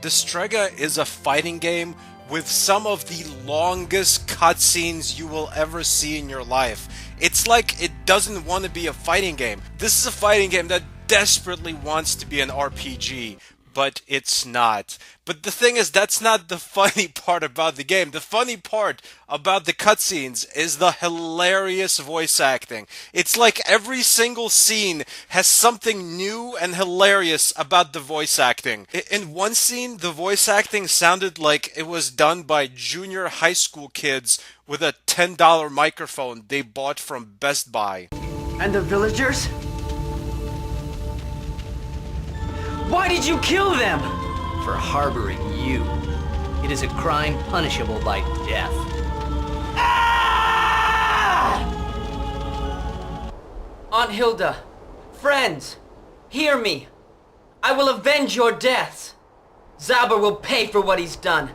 Destrega is a fighting game with some of the longest cutscenes you will ever see in your life. It's like it doesn't want to be a fighting game. This is a fighting game that desperately wants to be an RPG, but it's not. But the thing is, that's not the funny part about the game. The funny part about the cutscenes is the hilarious voice acting. It's like every single scene has something new and hilarious about the voice acting. In one scene, the voice acting sounded like it was done by junior high school kids with a $10 microphone they bought from Best Buy. And the villagers? Why did you kill them? For harboring you. It is a crime punishable by death. Ah! Aunt Hilda, friends, hear me. I will avenge your deaths. Zabur will pay for what he's done.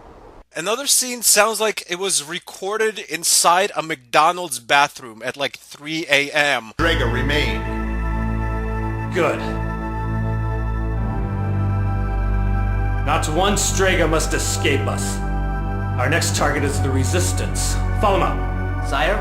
Another scene sounds like it was recorded inside a McDonald's bathroom at like 3 a.m. Destrega remain. Good. Not one Strega must escape us. Our next target is the Resistance. Follow him up. Sire?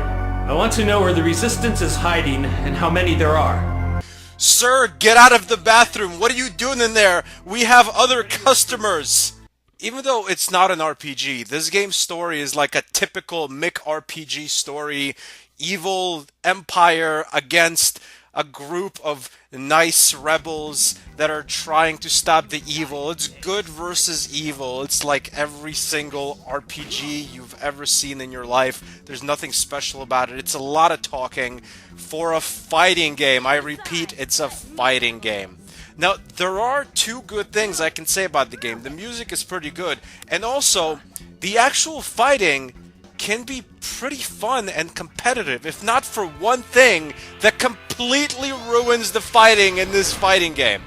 I want to know where the Resistance is hiding and how many there are. Sir, get out of the bathroom! What are you doing in there? We have other customers! Even though it's not an RPG, this game's story is like a typical MiC-RPG story. Evil empire against a group of nice rebels that are trying to stop the evil. It's good versus evil. It's like every single RPG you've ever seen in your life. There's nothing special about it. It's a lot of talking for a fighting game. I repeat, it's a fighting game. Now, there are two good things I can say about the game. The music is pretty good, and also, the actual fighting can be pretty fun and competitive, if not for one thing that completely ruins the fighting in this fighting game.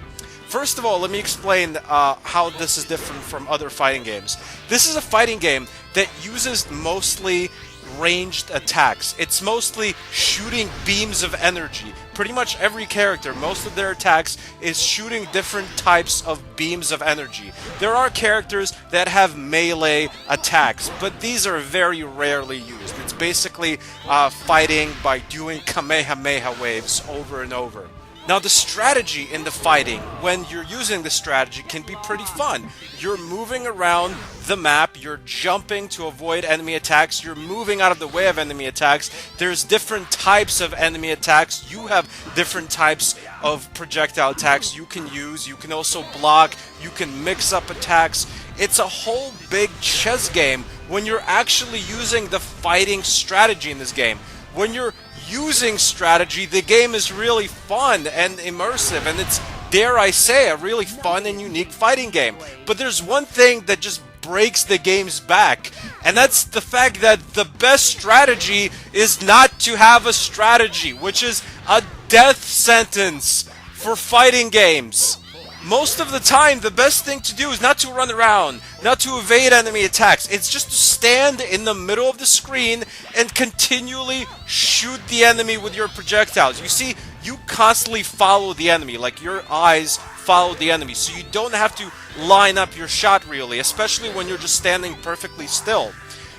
First of all, let me explain how this is different from other fighting games. This is a fighting game that uses mostly ranged attacks. It's mostly shooting beams of energy. Pretty much every character, most of their attacks is shooting different types of beams of energy. There are characters that have melee attacks, but these are very rarely used. It's basically fighting by doing Kamehameha waves over and over. Now, the strategy in the fighting, when you're using the strategy, can be pretty fun. You're moving around the map, you're jumping to avoid enemy attacks, you're moving out of the way of enemy attacks. There's different types of enemy attacks. You have different types of projectile attacks you can use. You can also block, you can mix up attacks. It's a whole big chess game when you're actually using the fighting strategy in this game. When you're using strategy, the game is really fun and immersive, and it's, dare I say, a really fun and unique fighting game. But there's one thing that just breaks the game's back, and that's the fact that the best strategy is not to have a strategy, which is a death sentence for fighting games. Most of the time, the best thing to do is not to run around, not to evade enemy attacks. It's just to stand in the middle of the screen and continually shoot the enemy with your projectiles. You see, you constantly follow the enemy, like your eyes follow the enemy, so you don't have to line up your shot really, especially when you're just standing perfectly still.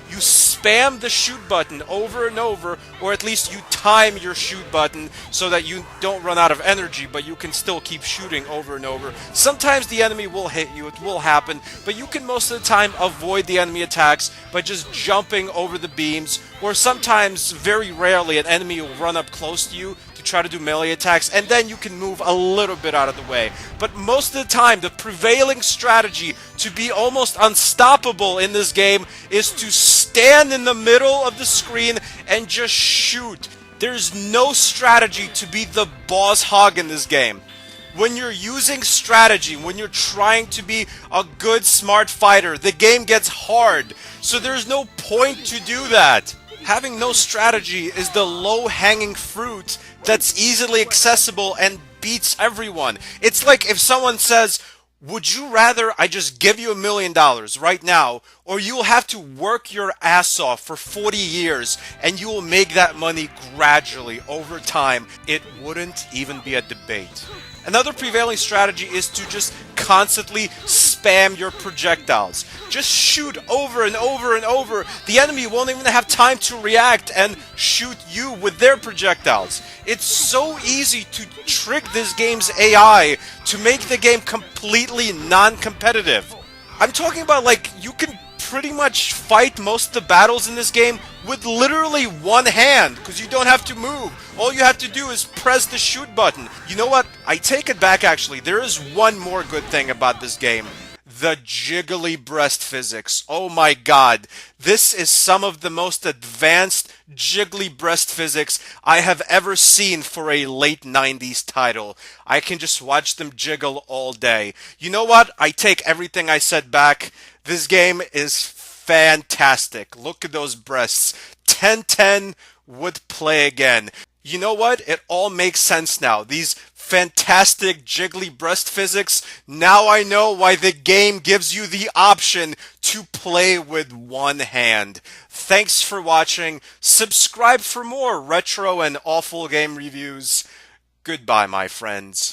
You spam the shoot button over and over, or at least you time your shoot button so that you don't run out of energy, but you can still keep shooting over and over. Sometimes the enemy will hit you, it will happen, but you can most of the time avoid the enemy attacks by just jumping over the beams, or sometimes, very rarely, an enemy will run up close to you to try to do melee attacks, and then you can move a little bit out of the way. But most of the time, the prevailing strategy to be almost unstoppable in this game is to stand in the middle of the screen and just shoot. There's no strategy to be the boss hog in this game. When you're using strategy, when you're trying to be a good, smart fighter, the game gets hard. So there's no point to do that. Having no strategy is the low-hanging fruit that's easily accessible and beats everyone. It's like if someone says, would you rather I just give you $1 million right now, or you'll have to work your ass off for 40 years and you will make that money gradually over time? It wouldn't even be a debate. Another prevailing strategy is to just constantly spam your projectiles. Just shoot over and over and over. The enemy won't even have time to react and shoot you with their projectiles. It's so easy to trick this game's AI to make the game completely non-competitive. I'm talking about, like, you can pretty much fight most of the battles in this game with literally one hand, because you don't have to move. All you have to do is press the shoot button. You know what? I take it back, actually. There is one more good thing about this game. The jiggly breast physics. Oh my god. This is some of the most advanced jiggly breast physics I have ever seen for a late 90s title. I can just watch them jiggle all day. You know what? I take everything I said back. This game is fantastic. Look at those breasts. 10/10 would play again. You know what? It all makes sense now. These fantastic jiggly breast physics. Now I know why the game gives you the option to play with one hand. Thanks for watching. Subscribe for more retro and awful game reviews. Goodbye, my friends.